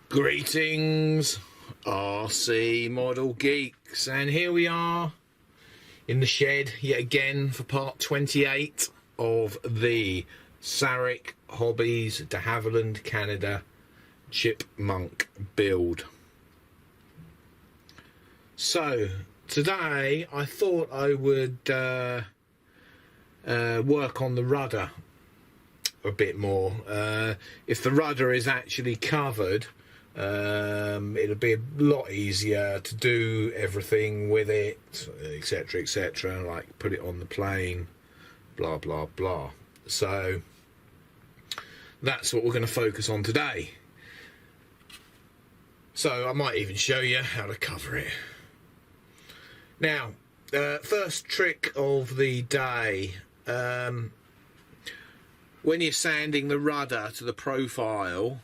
Greetings, RC model geeks, and here we are in the shed yet again for part 28 of the Sarik Hobbies de Havilland, Canada Chipmunk build. So today I thought I would work on the rudder a bit more. If the rudder is actually covered, it'll be a lot easier to do everything with it, etc, etc, like put it on the plane, blah blah blah. So that's what we're going to focus on today. So I might even show you how to cover it. Now, first trick of the day, when you're sanding the rudder to the profile,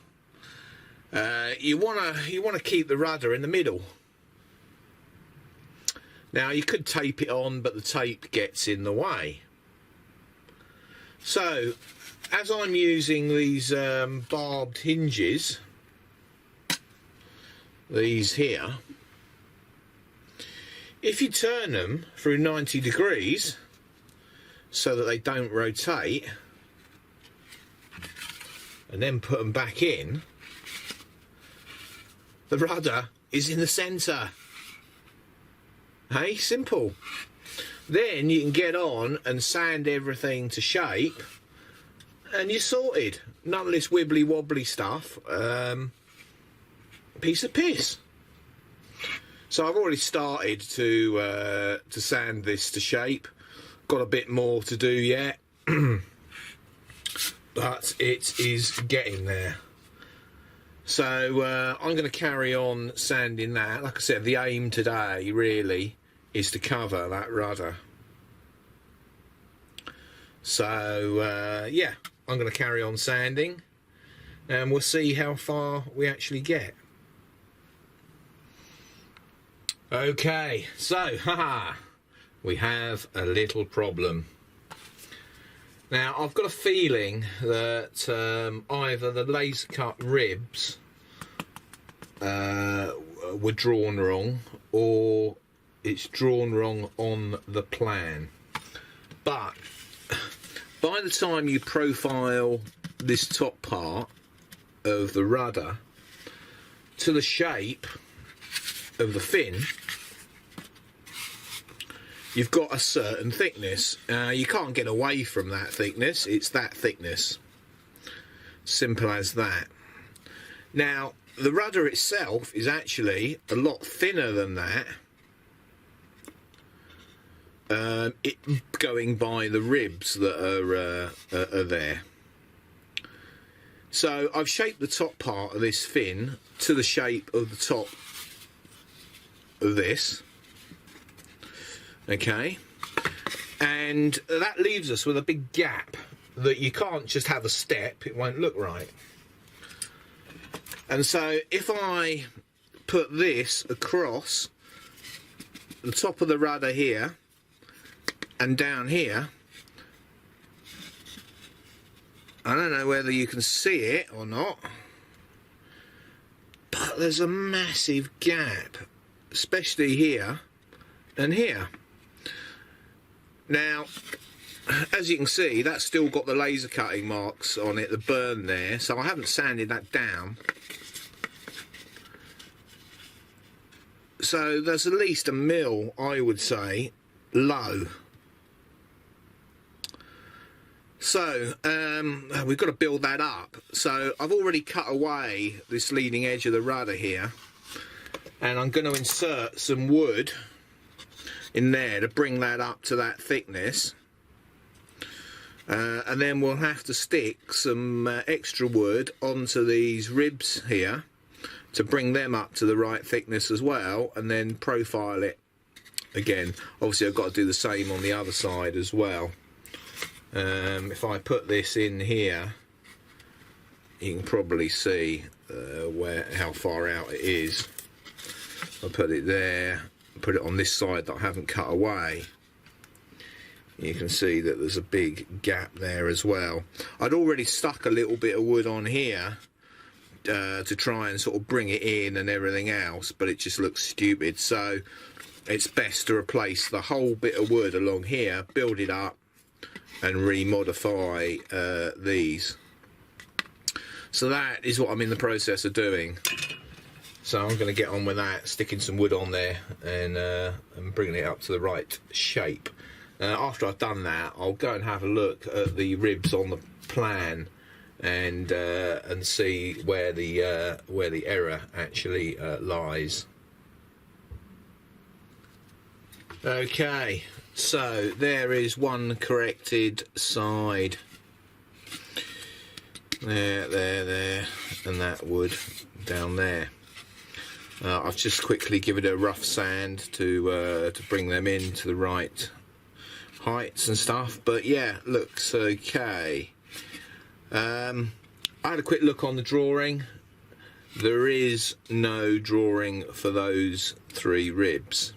you wanna keep the rudder in the middle. Now you could tape it on, but the tape gets in the way. So as I'm using these barbed hinges, these here, if you turn them through 90 degrees so that they don't rotate, and then put them back in, the rudder is in the centre. Hey, simple. Then you can get on and sand everything to shape, and you're sorted. None of this wibbly wobbly stuff. Piece of piss. So I've already started to sand this to shape. Got a bit more to do yet, but it is getting there. So I'm going to carry on sanding that. Like I said, the aim today really is to cover that rudder. So yeah, I'm going to carry on sanding, and we'll see how far we actually get. Okay, so haha, we have a little problem. Now I've got a feeling that either the laser cut ribs were drawn wrong, or it's drawn wrong on the plan. But by the time you profile this top part of the rudder to the shape of the fin, you've got a certain thickness. You can't get away from that thickness. It's that thickness. Simple as that. Now, the rudder itself is actually a lot thinner than that. It going by the ribs that are there. So I've shaped the top part of this fin to the shape of the top of this. Okay, and that leaves us with a big gap that you can't just have a step, it won't look right. And so if I put this across the top of the rudder here and down here, I don't know whether you can see it or not, but there's a massive gap, especially here and here. Now, as you can see, that's still got the laser cutting marks on it, the burn there, so I haven't sanded that down. So there's at least a mil, I would say, low. So we've got to build that up. So I've already cut away this leading edge of the rudder here, and I'm going to insert some wood in there to bring that up to that thickness, and then we'll have to stick some extra wood onto these ribs here to bring them up to the right thickness as well, and then profile it again. Obviously I've got to do the same on the other side as well. If I put this in here, you can probably see how far out it is. I'll put it there, put it on this side that I haven't cut away. You can see that there's a big gap there as well. I'd already stuck a little bit of wood on here to try and sort of bring it in and everything else, but it just looks stupid. So it's best to replace the whole bit of wood along here, build it up, and remodify these. So that is what I'm in the process of doing. So I'm going to get on with that, sticking some wood on there and bringing it up to the right shape. After I've done that, I'll go and have a look at the ribs on the plan and see where the error actually lies. Okay, so there is one corrected side. There, and that wood down there. I've just quickly given it a rough sand to bring them in to the right heights and stuff. But yeah, looks okay. I had a quick look on the drawing. There is no drawing for those 3 ribs.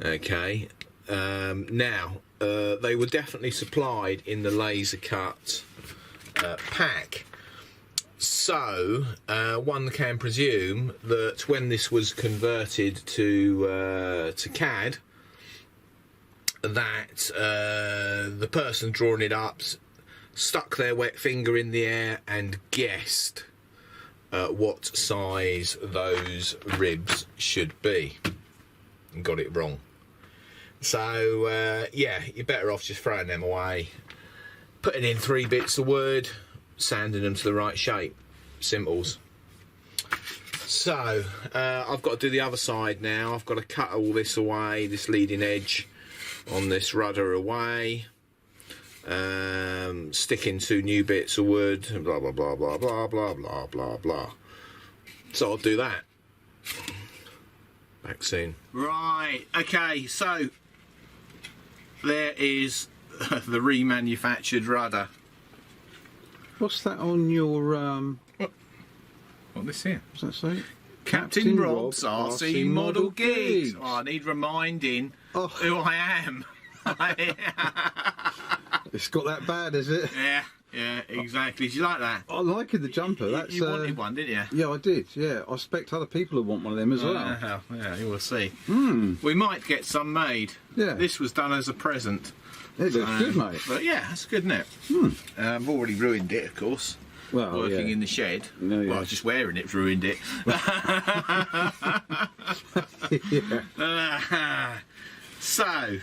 Okay. Now, they were definitely supplied in the laser cut pack. So one can presume that when this was converted to CAD, that the person drawing it up stuck their wet finger in the air and guessed what size those ribs should be, and got it wrong. So yeah, you're better off just throwing them away, putting in 3 bits of wood, sanding them to the right shape. Simples. So I've got to do the other side now. I've got to cut all this away, this leading edge on this rudder away, stick in 2 new bits of wood, and blah blah blah blah blah blah blah blah blah. So I'll do that. Back soon. Right, okay, so there is the remanufactured rudder. What's that on your What this here? What's that say? Captain Rob's RC Model Geeks. Geeks. Oh, I need reminding who I am. It's got that bad, is it? Yeah, exactly. Did you like that? I like the jumper. That's you wanted one, didn't you? Yeah, I did. Yeah, I expect other people to want one of them as well. Yeah, you will see. We might get some made. Yeah. This was done as a present. It looks good, mate. But yeah, that's good, isn't it? I've already ruined it, of course. Well, working in the shed. No, well, just wearing it's ruined it. So,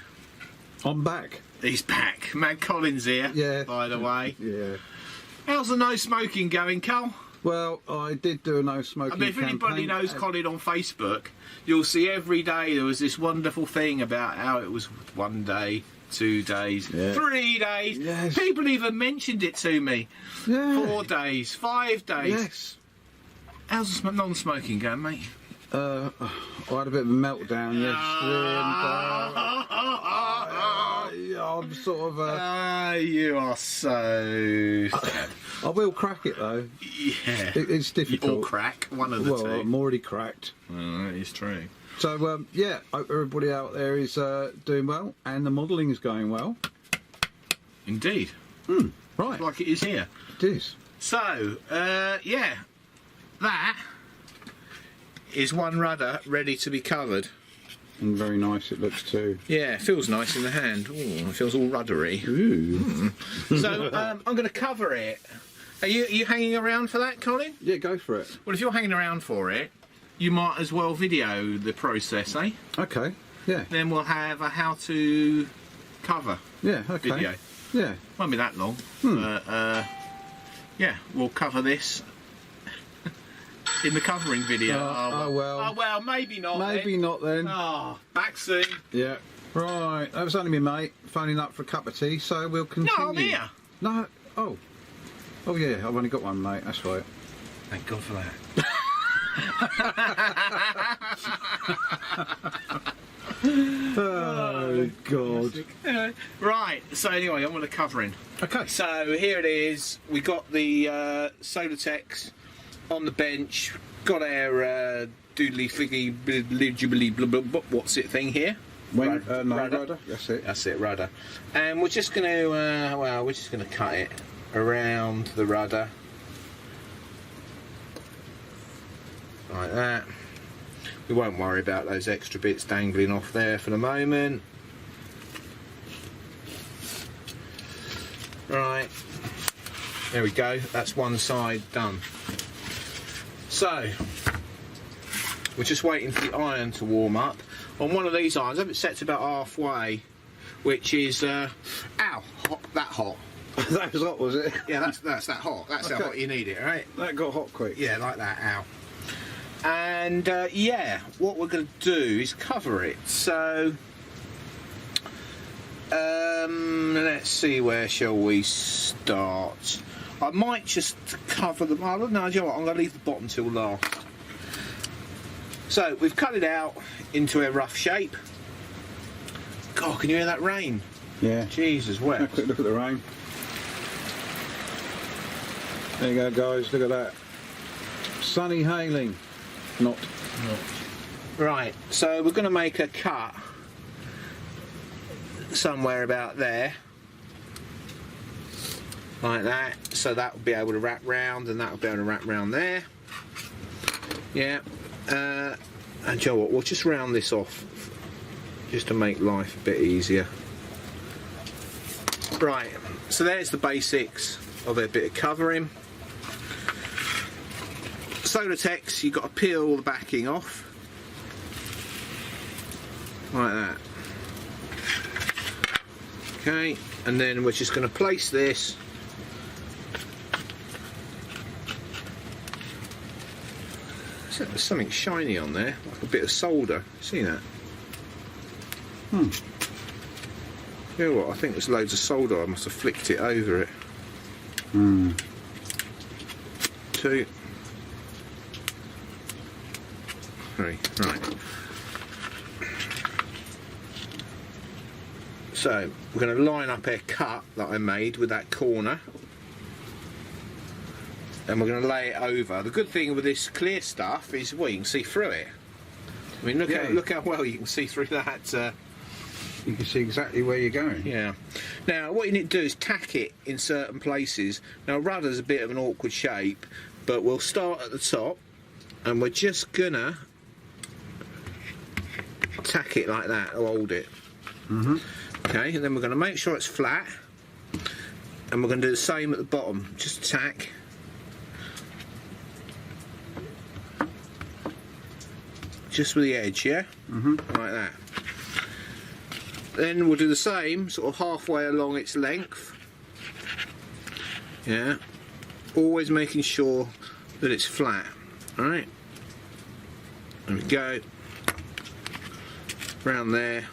I'm back. He's back. Matt Collins here. Yeah. By the way. Yeah. How's the no smoking going, Cole? Well, I did do a no smoking I mean, if anybody knows Colin on Facebook, you'll see every day there was this wonderful thing about how it was 1 day, 2 days, 3 days. Yes. People even mentioned it to me. Yeah. 4 days, 5 days. Yes. How's the non-smoking going, mate? I had a bit of a meltdown yesterday. I'm sort of. You are so sad. I will crack it though. Yeah. It's difficult. Or crack, one of the two. I'm already cracked. That is true. So yeah, hope everybody out there is doing well, and the modelling is going well. Indeed. Right. Like it is here. It is. So yeah, that is one rudder ready to be covered. And very nice it looks too. Yeah, it feels nice in the hand. Ooh, it feels all ruddery. Ooh. So I'm going to cover it. Are you hanging around for that, Colin? Yeah, go for it. Well, if you're hanging around for it, you might as well video the process, eh? Okay. Yeah. Then we'll have a how-to cover Yeah. Okay. video. Yeah. Won't be that long. But yeah, we'll cover this in the covering video. Oh well, maybe not. Maybe not then. Oh, back soon. Yeah. Right. That was only my mate phoning up for a cup of tea, so we'll continue. No, I'm here. No. Oh. Oh yeah. I've only got one, mate. That's right. Thank God for that. Oh God. Right. So anyway, I'm going to covering. Okay. So here it is. We got the Solartex on the bench. Got our doodly figgy what's it thing here? Rudder. That's it. That's it, rudder. And we're just going to we're just going to cut it around the rudder. like that. We won't worry about those extra bits dangling off there for the moment. Right, there we go, that's one side done. So, we're just waiting for the iron to warm up. On one of these irons, I have it set to about halfway, which is, ow, hot, that hot. That was hot, was it? Yeah, that's that hot. That's how hot you need it, right? That got hot quick. Yeah, like that, ow. And yeah, what we're going to do is cover it. So, let's see, where shall we start? I might just cover them. I don't know, you know what, I'm going to leave the bottom till last. So, we've cut it out into a rough shape. God, can you hear that rain? Yeah. Jesus, wet. Have a quick look at the rain. There you go, guys, look at that. Sunny hailing. Not. Right, so we're going to make a cut somewhere about there, like that, so that will be able to wrap round, and that will be able to wrap round there. Yeah, and you know what, we'll just round this off just to make life a bit easier. Right, so there's the basics of a bit of covering. Sodatex, you've got to peel the backing off like that. Okay, and then we're just going to place this there's something shiny on there, like a bit of solder. See that? You know what, I think there's loads of solder. I must have flicked it over it. 2, 3, right. So we're going to line up our cut that I made with that corner, and we're going to lay it over. The good thing with this clear stuff is, well, you can see through it. I mean, look how well you can see through that. You can see exactly where you're going. Yeah. Now, what you need to do is tack it in certain places. Now, rudder's a bit of an awkward shape, but we'll start at the top, and we're just gonna tack it like that to hold it. Okay, and then we're going to make sure it's flat, and we're going to do the same at the bottom. Just tack. Just with the edge, yeah? Like that. Then we'll do the same, sort of halfway along its length. Yeah. Always making sure that it's flat. Alright. There we go. Round there.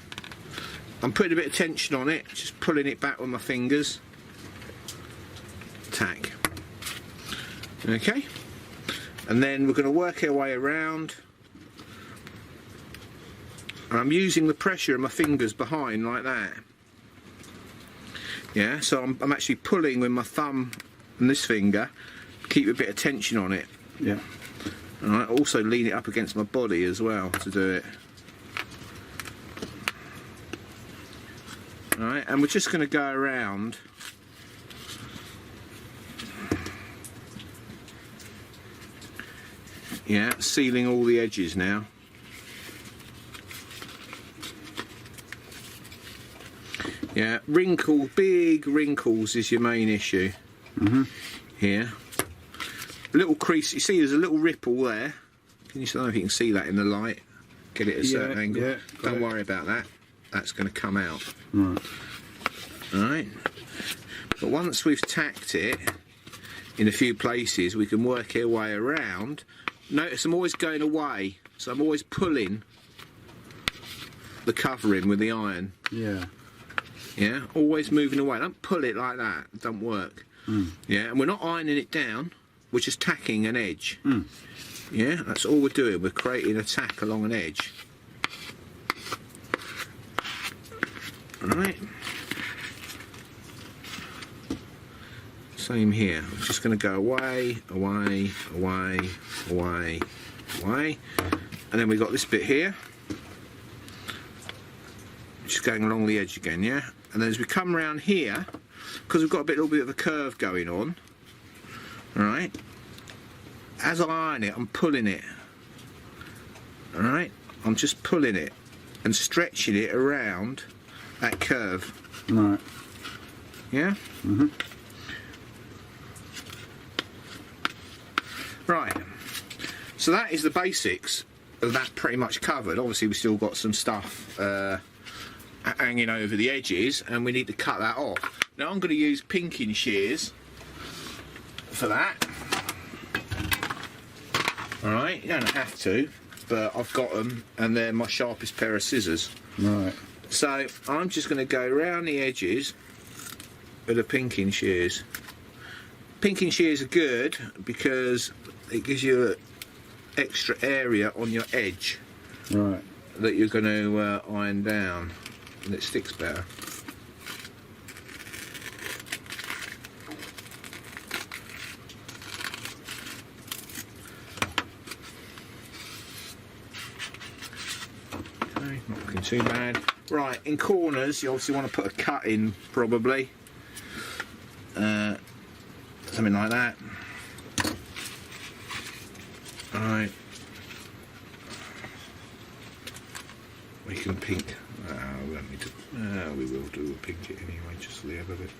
I'm putting a bit of tension on it, just pulling it back with my fingers. Tack. Okay. And then we're going to work our way around. And I'm using the pressure of my fingers behind like that. Yeah, so I'm actually pulling with my thumb and this finger, keep a bit of tension on it. Yeah. And I also lean it up against my body as well to do it. Alright, and we're just going to go around. Yeah, sealing all the edges now. Yeah, wrinkles, big wrinkles is your main issue. Here. A little crease, you see there's a little ripple there. Can you, I don't know if you can see that in the light. Get it at a certain angle. Yeah, don't worry about that. That's going to come out. Right. Alright. But once we've tacked it in a few places, we can work our way around. Notice I'm always going away, so I'm always pulling the covering with the iron. Yeah. Yeah, always moving away. Don't pull it like that. It don't work. Yeah, and we're not ironing it down. We're just tacking an edge. Yeah, that's all we're doing. We're creating a tack along an edge. Alright. Same here. I'm just going to go away, away, away, away, away. And then we've got this bit here. Just going along the edge again, yeah? And then as we come around here, because we've got a little bit of a curve going on, alright? As I iron it, I'm pulling it Alright, I'm just pulling it and stretching it around that curve. Right. Yeah? Right, so that is the basics of that pretty much covered. Obviously we've still got some stuff hanging over the edges and we need to cut that off. Now I'm going to use pinking shears for that. Alright, you don't have to, but I've got them and they're my sharpest pair of scissors. Right. So I'm just going to go around the edges with the pinking shears. Pinking shears are good because it gives you extra area on your edge, Right. that you're going to iron down, and it sticks better. Okay, not looking too bad. Right, in corners you obviously want to put a cut in, probably. Something like that. Alright. We can pink. We don't need to. We will do a pink it anyway, just for the other bit.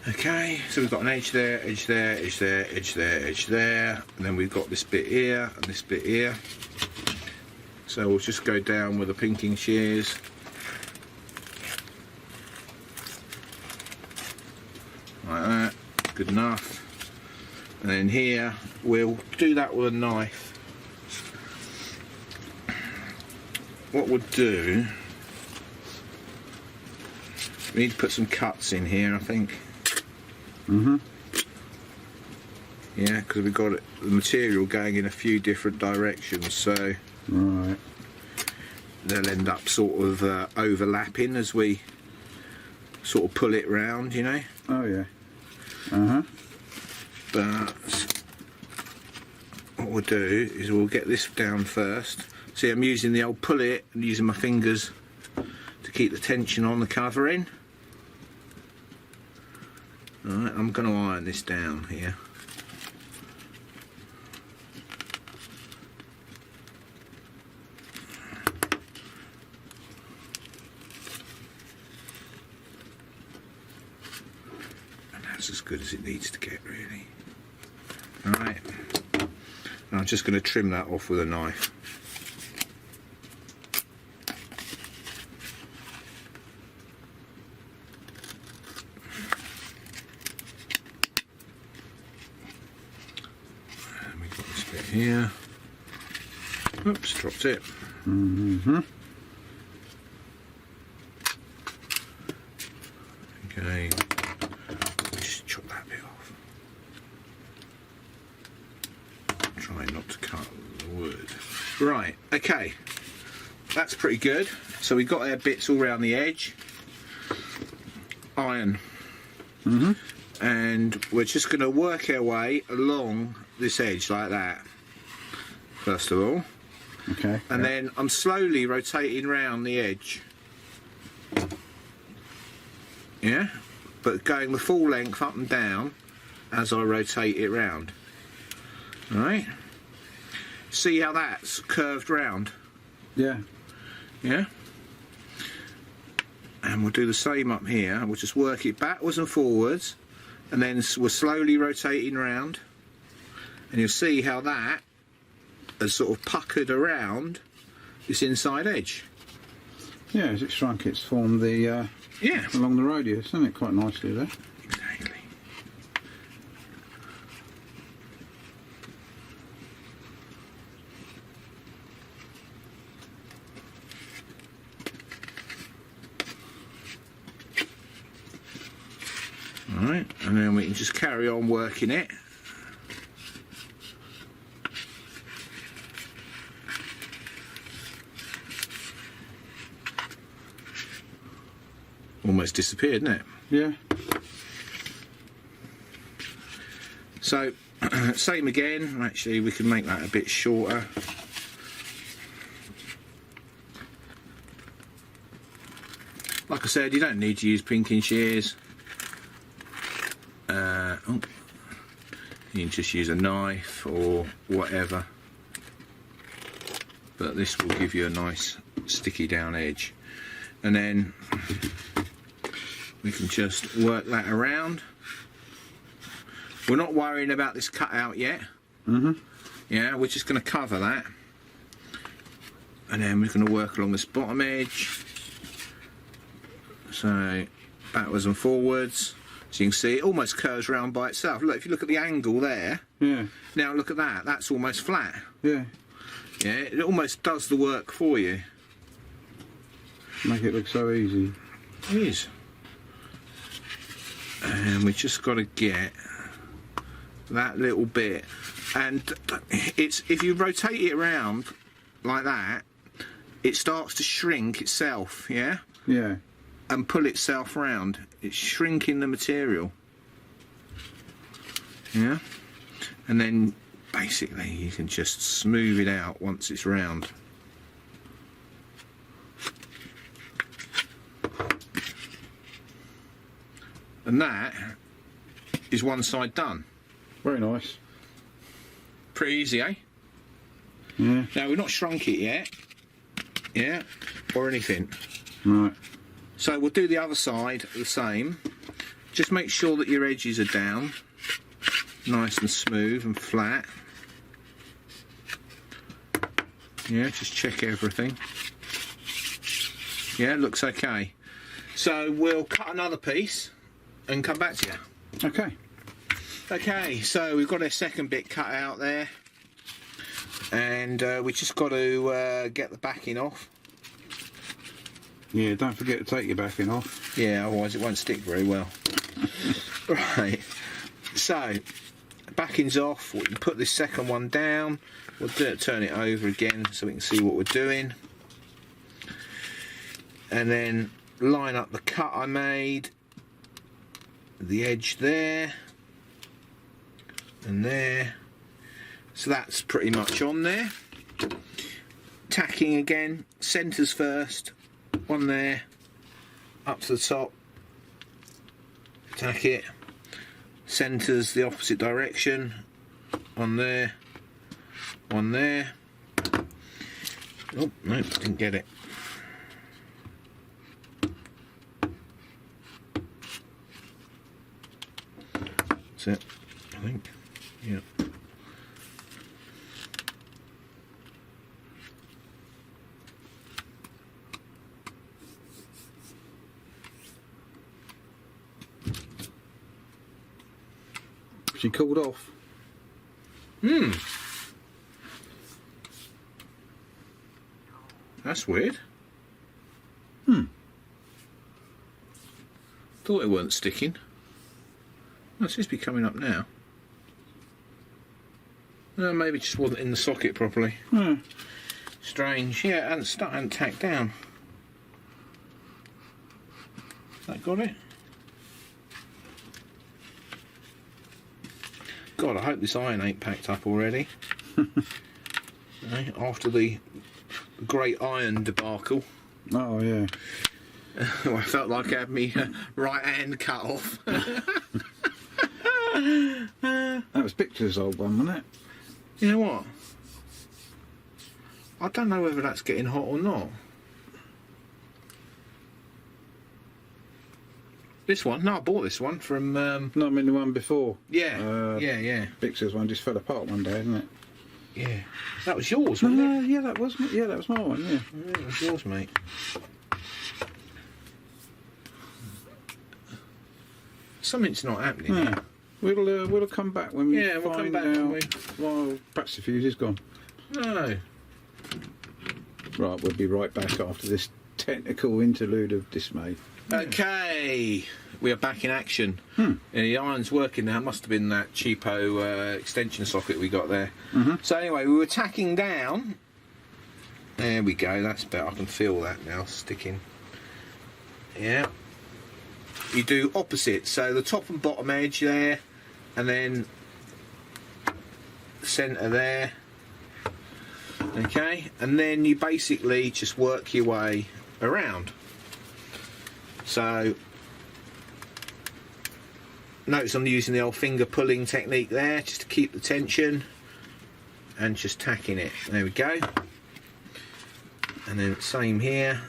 Okay, so we've got an edge there, edge there, edge there, edge there, edge there, and then we've got this bit here and this bit here. So we'll just go down with the pinking shears. Like that, good enough. And then here, we'll do that with a knife. What we'll do, we need to put some cuts in here, I think. Yeah, because we've got the material going in a few different directions, so Right. they'll end up sort of overlapping as we sort of pull it round, you know. Oh yeah. But what we'll do is we'll get this down first. See, I'm using the old pull it and using my fingers to keep the tension on the covering. Alright, I'm going to iron this down here. And that's as good as it needs to get, really. Alright, and I'm just going to trim that off with a knife. And we've got this bit here. Oops, dropped it. Okay, just chop that bit off. Try not to cut the wood. Right, okay, that's pretty good. So we've got our bits all around the edge. Iron. And we're just going to work our way along this edge like that, first of all. Okay. And then I'm slowly rotating round the edge. Yeah? But going the full length up and down as I rotate it round. Alright? See how that's curved round? Yeah. Yeah? And we'll do the same up here. We'll just work it backwards and forwards, and then we're slowly rotating round, and you'll see how that has sort of puckered around this inside edge. Yeah, as it's shrunk, it's formed the Yeah, along the radius, isn't it? Quite nicely there. exactly. Alright, and then we can just carry on working it. Almost disappeared, didn't it? Yeah. So, same again. Actually, we can make that a bit shorter. Like I said, you don't need to use pinking shears. that. Oh. You can just use a knife or whatever, but this will give you a nice sticky down edge. And then we can just work that around. We're not worrying about this cutout yet. Yeah, we're just going to cover that, and then we're going to work along this bottom edge. So backwards and forwards. So you can see it almost curves around by itself. Look, if you look at the angle there. Yeah. Now look at that. That's almost flat. Yeah. Yeah, it almost does the work for you. Make it look so easy. It is. And we just got to get that little bit. And it's, if you rotate it around like that, it starts to shrink itself. Yeah. Yeah. And pull itself round. It's shrinking the material. Yeah. And then basically you can just smooth it out once it's round. And that is one side done. Very nice. Pretty easy, eh? Yeah. Now we've not shrunk it yet. Yeah. Or anything. Right. So we'll do the other side the same. Just make sure that your edges are down, nice and smooth and flat. Yeah, just check everything. Yeah, looks okay. So we'll cut another piece and come back to you. Okay. Okay, so we've got our second bit cut out there, and we just got to get the backing off. Yeah, don't forget to take your backing off. Yeah, otherwise it won't stick very well. Right, so backing's off. We can put this second one down. We'll turn it over again so we can see what we're doing, and then line up the cut I made, the edge there and there. So that's pretty much on there. Tacking again, centres first. One there, up to the top, tack it, centres the opposite direction, one there, one there. Oh, no, didn't get it. That's it, I think, yeah. She cooled off. That's weird. Thought it weren't sticking. Well, it seems to be coming up now. No, maybe it just wasn't in the socket properly. Strange. Yeah, it hadn't tacked down. That got it? God, I hope this iron ain't packed up already. After the great iron debacle. Oh, yeah. I felt like I had me right hand cut off. That was Picture's old one, wasn't it? You know what? I don't know whether that's getting hot or not. This one? No, I bought this one from... No, I mean the one before. Yeah, yeah. Picture's one just fell apart one day, didn't it? Yeah. That was yours, wasn't it? Yeah, that was my one, yeah. Yeah, it was yours, mate. Something's not happening. Yeah. We'll come back when we we'll come find back out. when we... Well, perhaps the fuse is gone. No. Right, we'll be right back after this technical interlude of dismay. Okay, we are back in action. And the iron's working now. Must have been that cheapo extension socket we got there. So anyway, we were tacking down. There we go, that's better. I can feel that now sticking. Yeah. You do opposite, so the top and bottom edge there, and then centre there. Okay, and then you basically just work your way around. So Notice I'm using the old finger pulling technique there, just to keep the tension, and just tacking it. There we go. And then same here.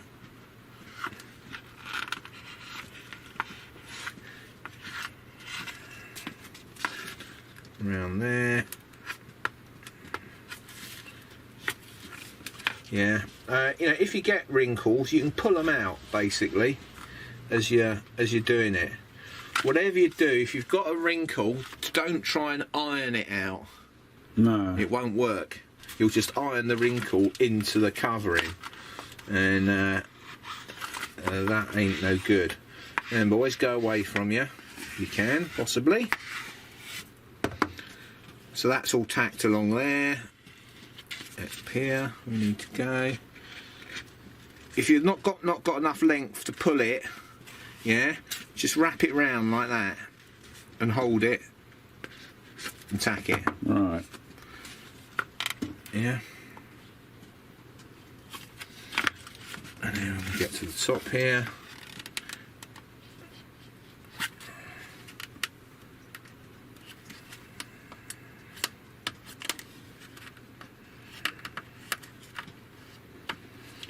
Around there. Yeah. You know, if you get wrinkles, you can pull them out basically as you're doing it. Whatever you do, if you've got a wrinkle, don't try and iron it out. No. It won't work. You'll just iron the wrinkle into the covering, and that ain't no good. And always go away from you if you can, possibly. So that's all tacked along there. Up here we need to go. If you've not got enough length to pull it, yeah, just wrap it round like that and hold it and tack it. Right. Yeah. And then when we get to the top here,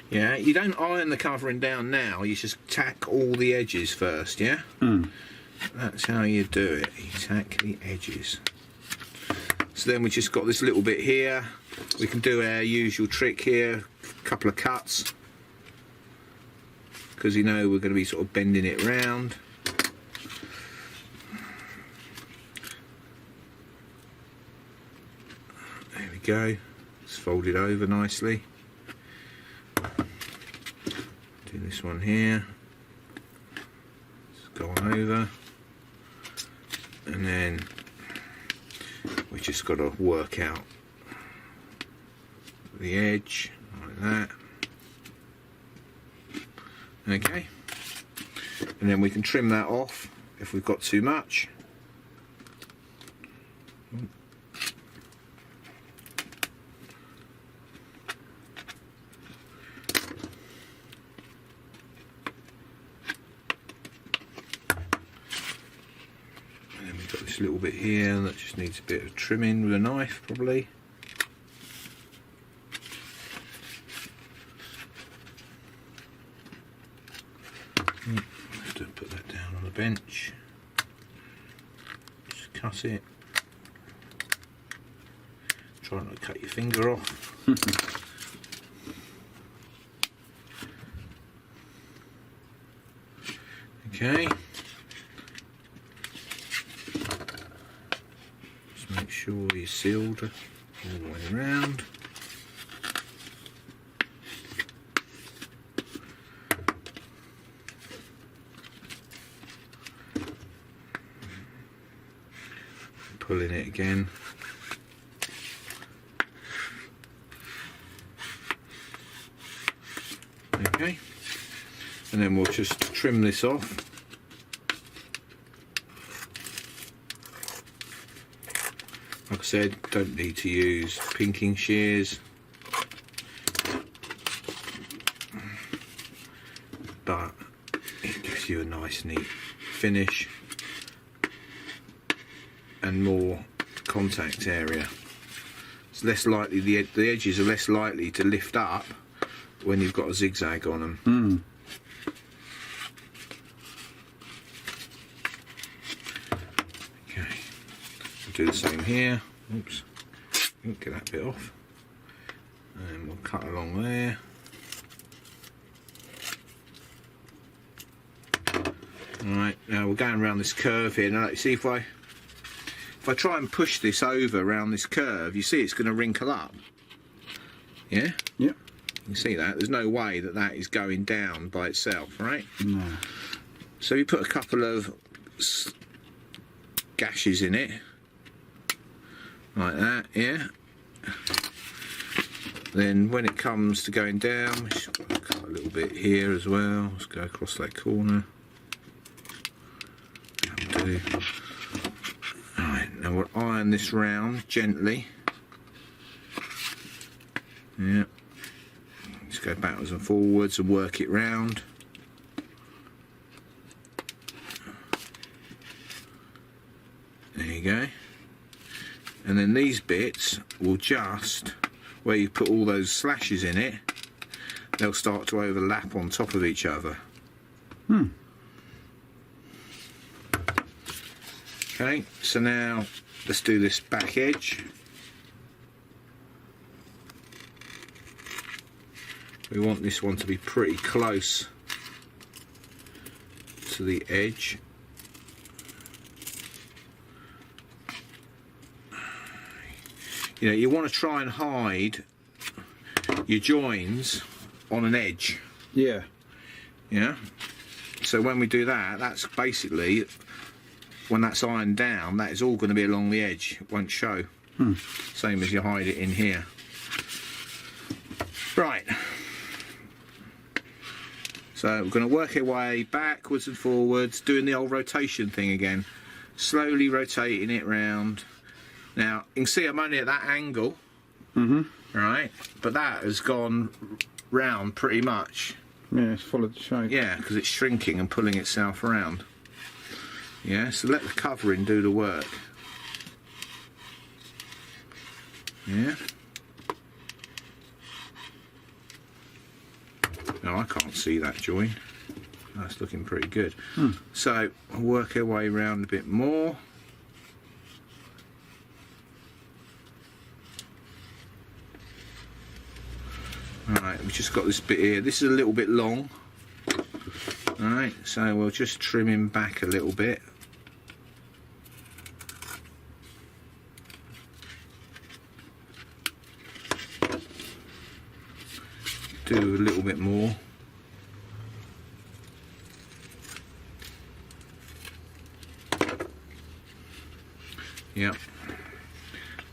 yeah, you don't iron the covering down now, you just tack all the edges first, yeah? That's how you do it, you tack the edges. So then we just got this little bit here, we can do our usual trick here, a couple of cuts, because you know we're going to be sort of bending it round. There we go, it's folded over nicely. Do this one here, just go on over, and then we just got to work out the edge like that. Okay, and then we can trim that off if we've got too much. This little bit here that just needs a bit of trimming with a knife, probably. Have to put that down on the bench. Just cut it. Try not to cut your finger off. Okay. Make sure you're sealed all the way around. Pulling it again. Okay, and then we'll just trim this off. Like I said, don't need to use pinking shears, but it gives you a nice neat finish and more contact area. It's less likely, the edges are less likely to lift up when you've got a zigzag on them. Do the same here. Oops, get that bit off, and we'll cut along there. Alright, now we're going around this curve here. Now, see, if I try and push this over around this curve, you see it's going to wrinkle up. Yeah? Yep. You see that? There's no way that that is going down by itself, right? No. So you put a couple of gashes in it. Like that, yeah. Then when it comes to going down, we should cut a little bit here as well. Let's go across that corner. That'll do. Alright, now we'll iron this round gently. Yeah. Just go backwards and forwards and work it round. you go. And then these bits will just, where you put all those slashes in it, they'll start to overlap on top of each other. Okay, so now let's do this back edge. We want this one to be pretty close to the edge. You know, you want to try and hide your joins on an edge. Yeah. Yeah. So when we do that, that's basically, when that's ironed down, that is all going to be along the edge. It won't show. Same as you hide it in here. Right. So we're going to work our way backwards and forwards, doing the old rotation thing again. Slowly rotating it round. Now, you can see I'm only at that angle, right? But that has gone round pretty much. Yeah, it's followed the shape. Yeah, because it's shrinking and pulling itself around. Yeah, so let the covering do the work. Yeah. No, I can't see that join. That's looking pretty good. So, I'll work our way around a bit more. Alright, we've just got this bit here. This is a little bit long. Alright, so we'll just trim him back a little bit. Do a little bit more. Yep.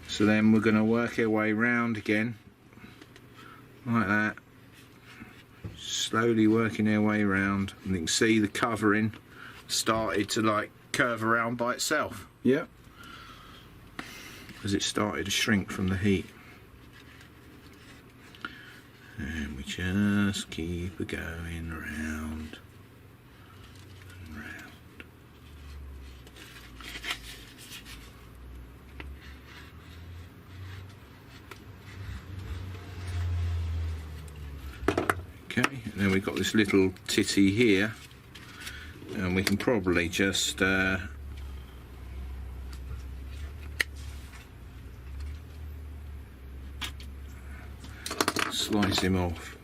So then we're going to work our way round again. Like that, slowly working our way around, and you can see the covering started to like curve around by itself. Yep. As it started to shrink from the heat. And we just keep going round and round. Okay, and then we've got this little titty here, and we can probably just slice him off.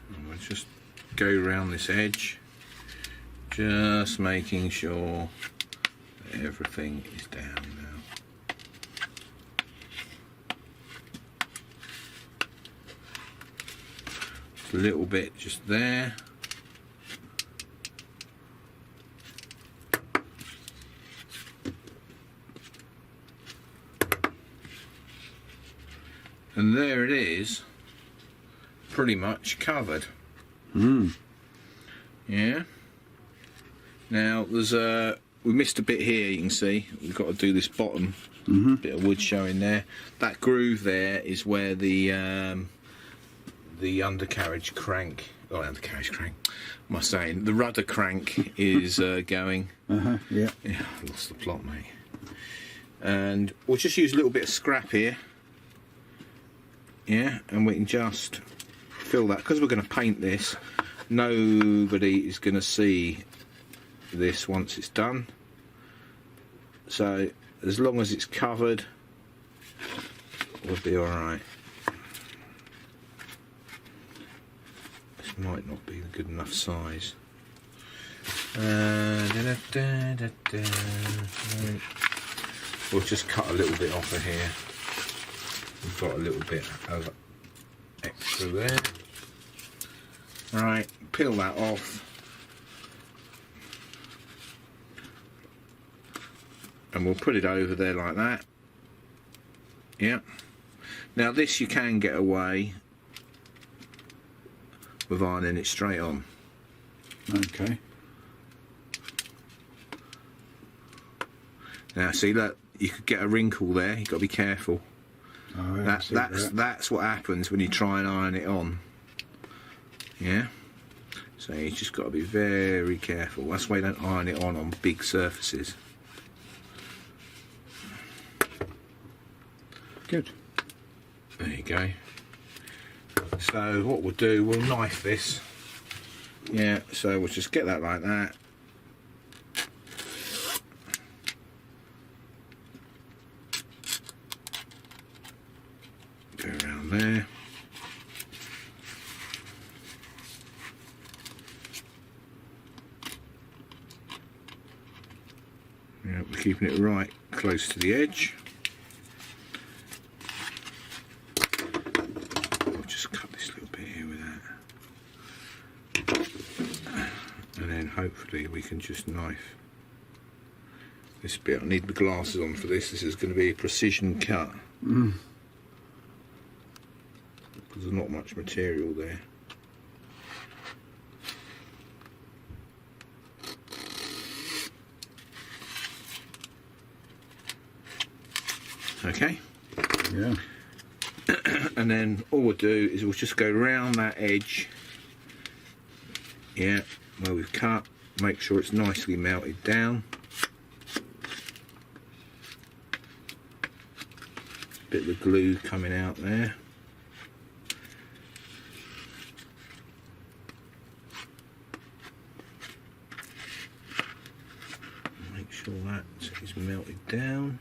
And we'll just go around this edge, just making sure that everything is down now. Just a little bit just there. And there it is, pretty much covered. Yeah. Now there's we missed a bit here. You can see we've got to do this bottom bit of wood showing there. That groove there is where the undercarriage crank, undercarriage crank. What am I saying? The rudder crank is going. Yeah. Yeah, I lost the plot, mate. And we'll just use a little bit of scrap here. Yeah, and we can just fill that, because we're going to paint this. Nobody is going to see this once it's done, so as long as it's covered, we'll be alright. This might not be the good enough size. We'll just cut a little bit off of here. We've got a little bit of extra there. Right, peel that off. And we'll put it over there like that. Yeah. Now this you can get away with ironing it straight on. Okay. Now see, look, you could get a wrinkle there. You've got to be careful. Oh, yeah, That's what happens when you try and iron it on. Yeah. So you just got to be very careful. That's why you don't iron it on big surfaces. Good. There you go. So what we'll do, we'll knife this. Yeah, so we'll just get that like that. Go around there. Yeah, we're keeping it right close to the edge. I'll just cut this little bit here with that. And then hopefully we can just knife this bit. I need my glasses on for this. This is going to be a precision cut. Because there's not much material there. Okay. Yeah. And then all we'll do is we'll just go round that edge, yeah, where we've cut, make sure it's nicely melted down. Bit of the glue coming out there. Make sure that is melted down.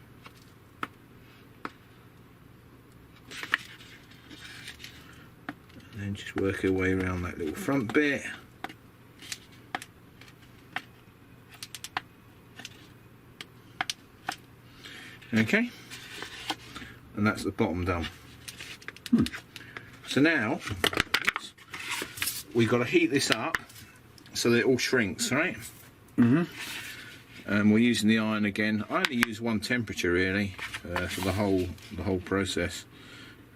And then just work our way around that little front bit. Okay, and that's the bottom done. So now we've got to heat this up so that it all shrinks, right? And we're using the iron again. I only use one temperature really for the whole process.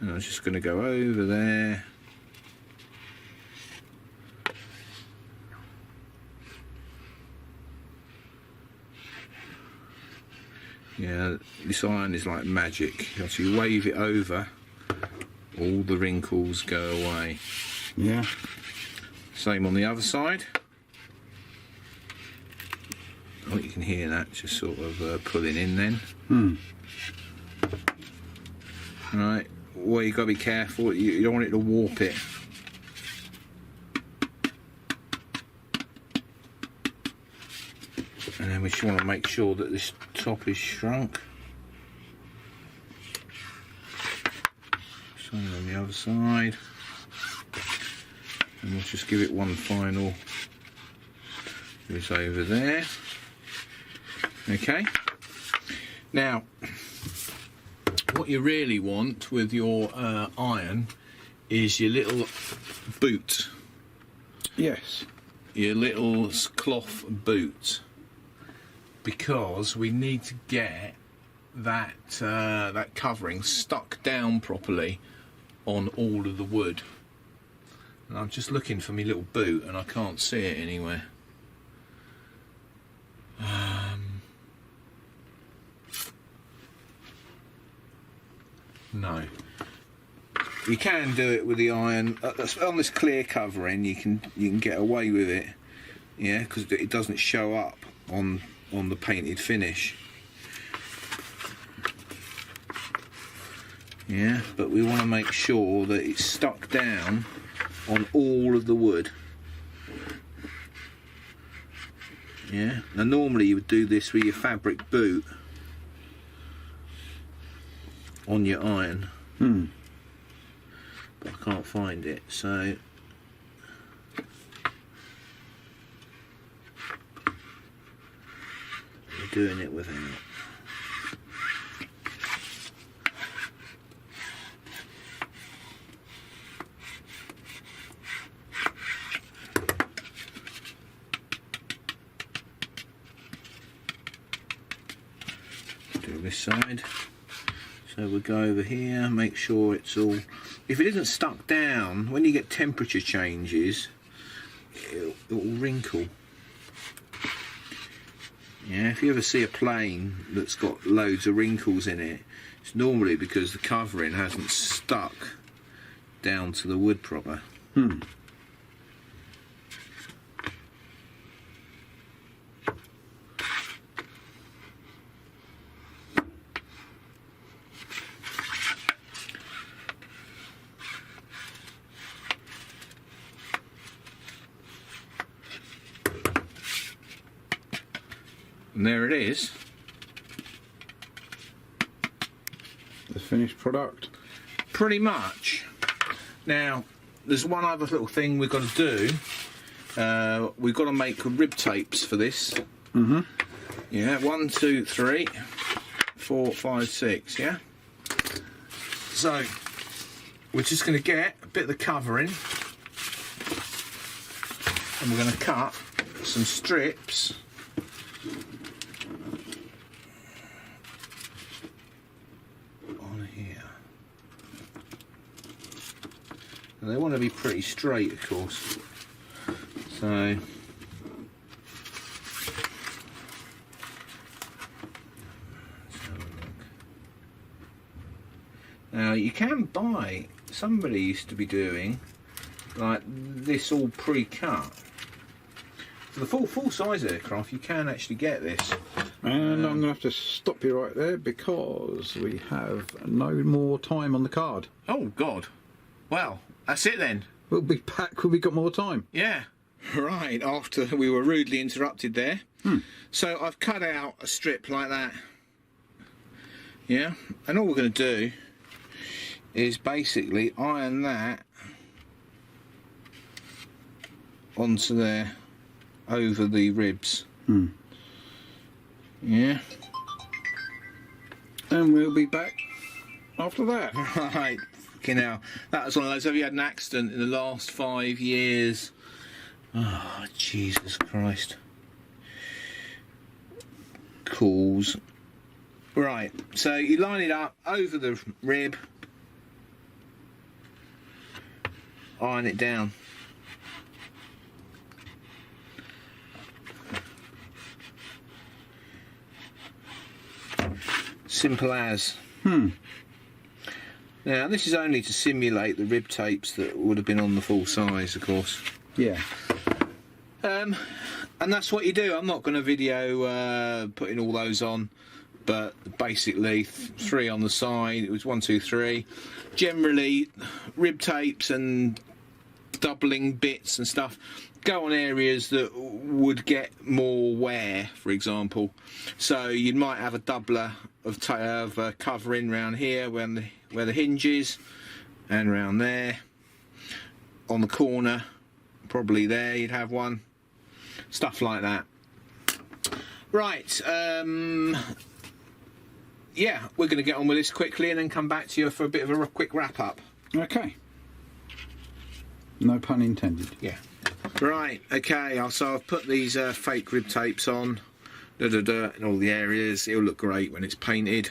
And I'm just going to go over there. Yeah, this iron is like magic. So you wave it over, all the wrinkles go away. Yeah. Same on the other side. Oh, you can hear that just sort of pulling in then. Right, well, you've got to be careful. You don't want it to warp it. And then we just want to make sure that this top is shrunk. Same on the other side. And we'll just give it one final use over there. Okay. Now, what you really want with your iron is your little boot. Yes. Your little cloth boot. Because we need to get that that covering stuck down properly on all of the wood. And I'm just looking for my little boot and I can't see it anywhere. No. You can do it with the iron on this clear covering. You can get away with it, yeah, because it doesn't show up on the painted finish. Yeah, but we want to make sure that it's stuck down on all of the wood. Yeah, now normally you would do this with your fabric boot on your iron. But I can't find it, so we're doing it without. Do this side. So we'll go over here, make sure it's all if it isn't stuck down, when you get temperature changes, it'll wrinkle. Yeah, if you ever see a plane that's got loads of wrinkles in it, it's normally because the covering hasn't stuck down to the wood proper. And there it is. The finished product. Pretty much. Now, there's one other little thing we've got to do. We've got to make rib tapes for this. Yeah, 1, 2, 3, 4, 5, 6, yeah? So, we're just going to get a bit of the covering. And we're going to cut some strips. They want to be pretty straight, of course. So, now you can buy. Somebody used to be doing like this all pre-cut. For the full size aircraft, you can actually get this. And I'm going to have to stop you right there because we have no more time on the card. Oh God! Well, that's it then. We'll be back when we got more time. Yeah. Right, after we were rudely interrupted there. So I've cut out a strip like that. Yeah, and all we're going to do is basically iron that onto there, over the ribs. Yeah. And we'll be back after that. Right. Okay, now that was one of those. Have you had an accident in the last 5 years? Oh, Jesus Christ. Calls. Right, so you line it up over the rib, iron it down. Simple as. Now, this is only to simulate the rib tapes that would have been on the full size, of course. Yeah. And that's what you do. I'm not going to video putting all those on, but basically 3 on the side. It was 1, 2, 3. Generally, rib tapes and doubling bits and stuff go on areas that would get more wear, for example. So you might have a doubler of covering around here where the hinge is, and around there on the corner, probably there you'd have one, stuff like that. Right, yeah, we're going to get on with this quickly and then come back to you for a bit of a quick wrap up. Okay. No pun intended. Yeah. Right, okay, so I've put these fake rib tapes on, in all the areas. It'll look great when it's painted.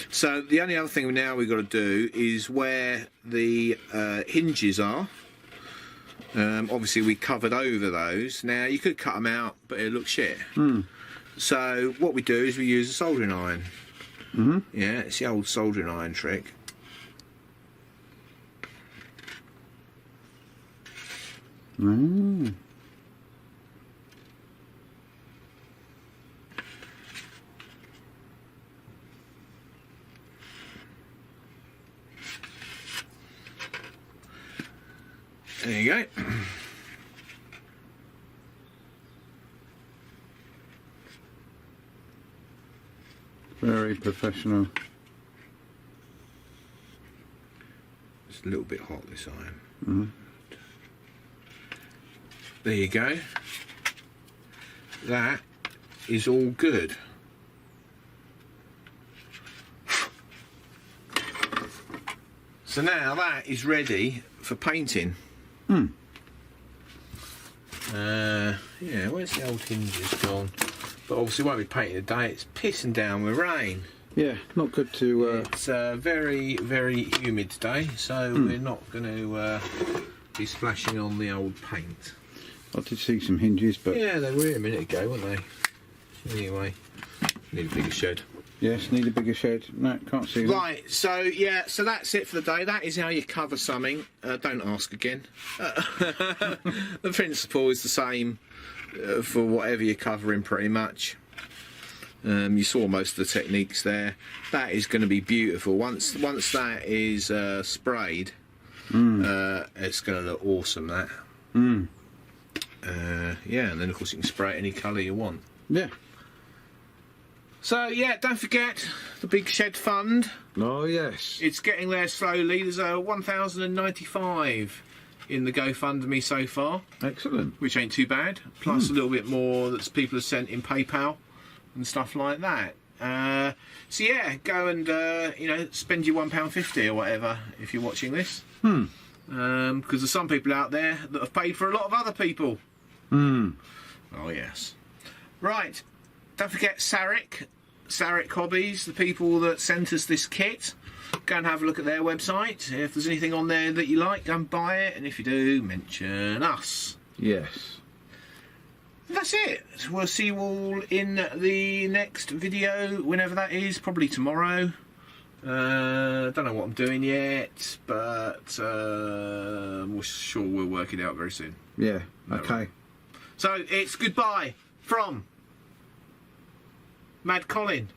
So the only other thing now we've got to do is where the hinges are. Obviously we covered over those. Now you could cut them out, but it looks shit. So what we do is we use a soldering iron. Yeah, it's the old soldering iron trick. There you go. Very professional. It's a little bit hot, this iron. There you go. That is all good. So now that is ready for painting. Yeah, where's the old hinges gone? But obviously it won't be painted today, it's pissing down with rain. Yeah, not good to... It's very, very humid today, so we're not going to be splashing on the old paint. I did see some hinges, but... Yeah, they were here a minute ago, weren't they? Anyway, need a bigger shed. Yes, need a bigger shed. No, can't see them. Right, so yeah, so that's it for the day. That is how you cover something. Don't ask again. The principle is the same for whatever you're covering, pretty much. You saw most of the techniques there. That is going to be beautiful. Once that is sprayed, it's going to look awesome. That. Yeah, and then of course you can spray it any colour you want. Yeah. So yeah, don't forget the Big Shed Fund. Oh yes. It's getting there slowly. There's 1,095 in the GoFundMe so far. Excellent. Which ain't too bad. Plus a little bit more that people have sent in PayPal and stuff like that. So yeah, go and you know, spend your £1.50 or whatever if you're watching this. Because there's some people out there that have paid for a lot of other people. Oh yes. Right. Don't forget Sarik Hobbies, the people that sent us this kit. Go and have a look at their website. If there's anything on there that you like, go and buy it. And if you do, mention us. Yes. That's it. We'll see you all in the next video, whenever that is. Probably tomorrow. Don't know what I'm doing yet, but we're sure we'll work it out very soon. Yeah. Okay. So it's goodbye from Mad Colin.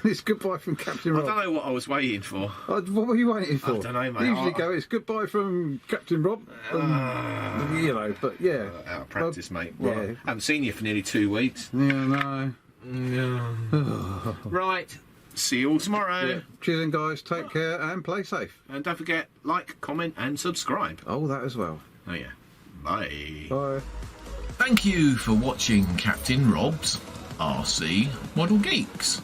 It's goodbye from Captain Rob. I don't know what I was waiting for. What were you waiting for? I don't know, mate. You usually go, it's goodbye from Captain Rob. You know, but yeah. Out of practice, mate. Yeah. Well, I haven't seen you for nearly 2 weeks. Yeah, no. Right. See you all tomorrow. Yeah. Cheers, then, guys. Take care and play safe. And don't forget, like, comment and subscribe. Oh, that as well. Oh, yeah. Bye. Bye. Thank you for watching Captain Rob's RC Model Geeks.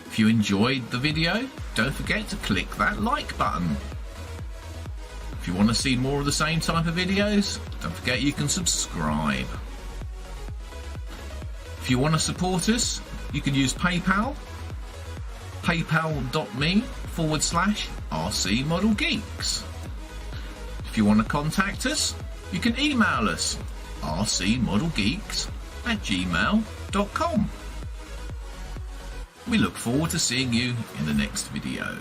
If you enjoyed the video, don't forget to click that like button. If you want to see more of the same type of videos, don't forget you can subscribe. If you want to support us, you can use PayPal, paypal.me/RC Model Geeks. If you want to contact us, you can email us rcmodelgeeks@gmail.com. We look forward to seeing you in the next video.